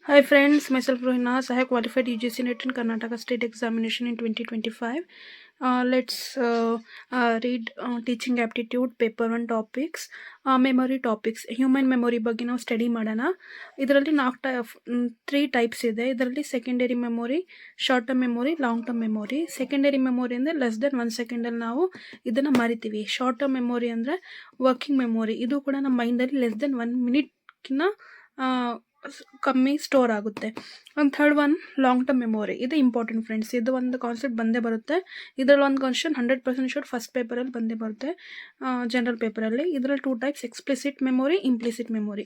Hi friends, myself Rohina. I have qualified UGC NET in Karnataka State Examination in 2025. Let's read teaching aptitude paper 1 topics, memory topics. Human memory ಬಗ್ಗೆ ನಾವು study ಮಾಡೋಣ. ಇದರಲ್ಲಿ 3 types ಇದೆ. ಇದರಲ್ಲಿ secondary memory, short term memory, long term memory. Secondary memory ಅಂದರೆ less than 1 ಸೆಕೆಂಡಲ್ಲಿ ನಾವು ಇದನ್ನು ಮರಿತೀವಿ. Short term memory ಅಂದರೆ ವರ್ಕಿಂಗ್ ಮೆಮೊರಿ. ಇದು ಕೂಡ ನಮ್ಮ ಮೈಂಡಲ್ಲಿ ಲೆಸ್ ದೆನ್ 1 ಮಿನಿಟ್ಕಿನ್ನ ಕಮ್ಮಿ ಸ್ಟೋರ್ ಆಗುತ್ತೆ. ಒಂದು third one long term memory. ಇದು ಇಂಪಾರ್ಟೆಂಟ್ ಫ್ರೆಂಡ್ಸ್. ಇದು ಒಂದು ಕಾನ್ಸೆಪ್ಟ್ ಬಂದೇ ಬರುತ್ತೆ. ಇದರಲ್ಲಿ ಒಂದು ಕ್ವಶನ್ 100% ಶೂರ್ ಫಸ್ಟ್ ಪೇಪರಲ್ಲಿ ಬಂದೇ ಬರುತ್ತೆ, ಜನರಲ್ ಪೇಪರಲ್ಲಿ. ಇದರಲ್ಲಿ 2 types, explicit memory, implicit memory.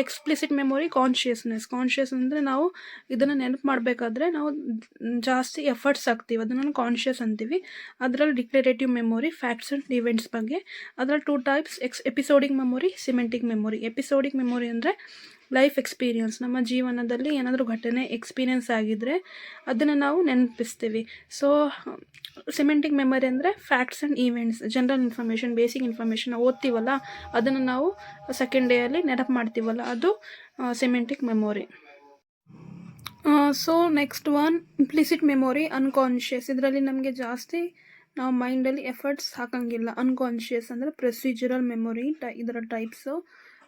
Explicit memory conscious ಅಂದರೆ ನಾವು ಇದನ್ನು ನೆನಪು ಮಾಡಬೇಕಾದ್ರೆ ನಾವು ಜಾಸ್ತಿ ಎಫರ್ಟ್ಸ್ ಹಾಕ್ತೀವಿ, ಅದನ್ನು ಕಾನ್ಷಿಯಸ್ ಅಂತೀವಿ. ಅದರಲ್ಲಿ declarative memory, facts and events ಬಗ್ಗೆ. ಅದರಲ್ಲಿ 2 types, episodic memory, semantic memory. Episodic memory ಅಂದರೆ ಲೈಫ್ ಎಕ್ಸ್ಪೀರಿಯನ್ಸ್, ನಮ್ಮ ಜೀವನದಲ್ಲಿ ಏನಾದರೂ ಘಟನೆ ಎಕ್ಸ್ಪೀರಿಯನ್ಸ್ ಆಗಿದ್ದರೆ ಅದನ್ನು ನಾವು ನೆನಪಿಸ್ತೀವಿ. ಸೊ ಸಿಮೆಂಟಿಕ್ ಮೆಮೊರಿ ಅಂದರೆ facts and events, general information, basic information ಓದ್ತೀವಲ್ಲ ಅದನ್ನು ನಾವು ಸೆಕೆಂಡ್ ಡೇಯಲ್ಲಿ ನೆನಪು ಮಾಡ್ತೀವಲ್ಲ ಅದು semantic memory. So next one implicit memory, unconscious. ಇದರಲ್ಲಿ ನಮಗೆ ಜಾಸ್ತಿ ನಾವು ಮೈಂಡಲ್ಲಿ ಎಫರ್ಟ್ಸ್ ಹಾಕಂಗಿಲ್ಲ. ಅನ್ಕಾನ್ಷಿಯಸ್ ಅಂದರೆ ಪ್ರೊಸೀಜರಲ್ ಮೆಮೊರಿ. ಇದರ ಟೈಪ್ಸು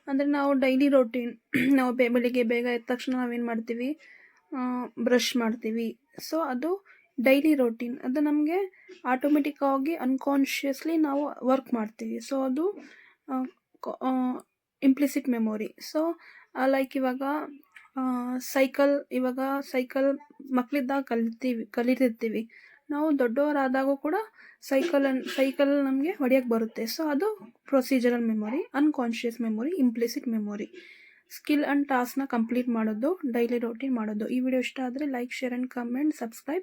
ಅಂದರೆ ನಾವು ಡೈಲಿ ರೊಟೀನ್, ನಾವು ಬೆಳಿಗ್ಗೆ ಬೇಗ ಎದ್ದ ತಕ್ಷಣ ನಾವೇನು ಮಾಡ್ತೀವಿ, ಬ್ರಷ್ ಮಾಡ್ತೀವಿ. ಸೊ ಅದು ಡೈಲಿ ರೊಟೀನ್. ಅದು ನಮಗೆ ಆಟೋಮೆಟಿಕ್ಕಾಗಿ ಅನ್ಕಾನ್ಷಿಯಸ್ಲಿ ನಾವು ವರ್ಕ್ ಮಾಡ್ತೀವಿ. ಸೊ ಅದು ಇಂಪ್ಲಿಸಿಟ್ ಮೆಮೊರಿ. ಸೊ ಲೈಕ್ ಇವಾಗ ಸೈಕಲ್ ಮಕ್ಕಳಿದ್ದಾಗ ಕಲಿತಿರ್ತೀವಿ. ನಾವು ದೊಡ್ಡವರಾದಾಗೂ ಕೂಡ ಸೈಕಲ್ ನಮಗೆ ಹೊಡೆಯೋಕ್ಕೆ ಬರುತ್ತೆ. ಸೊ ಅದು procedural memory. Unconscious memory, implicit memory. Skill and ಟಾಸ್ಕ್ನ ಕಂಪ್ಲೀಟ್ ಮಾಡೋದು, ಡೈಲಿ ರೊಟೀನ್ ಮಾಡೋದು. ಈ ವಿಡಿಯೋ ಇಷ್ಟ ಆದರೆ like, share and comment, subscribe.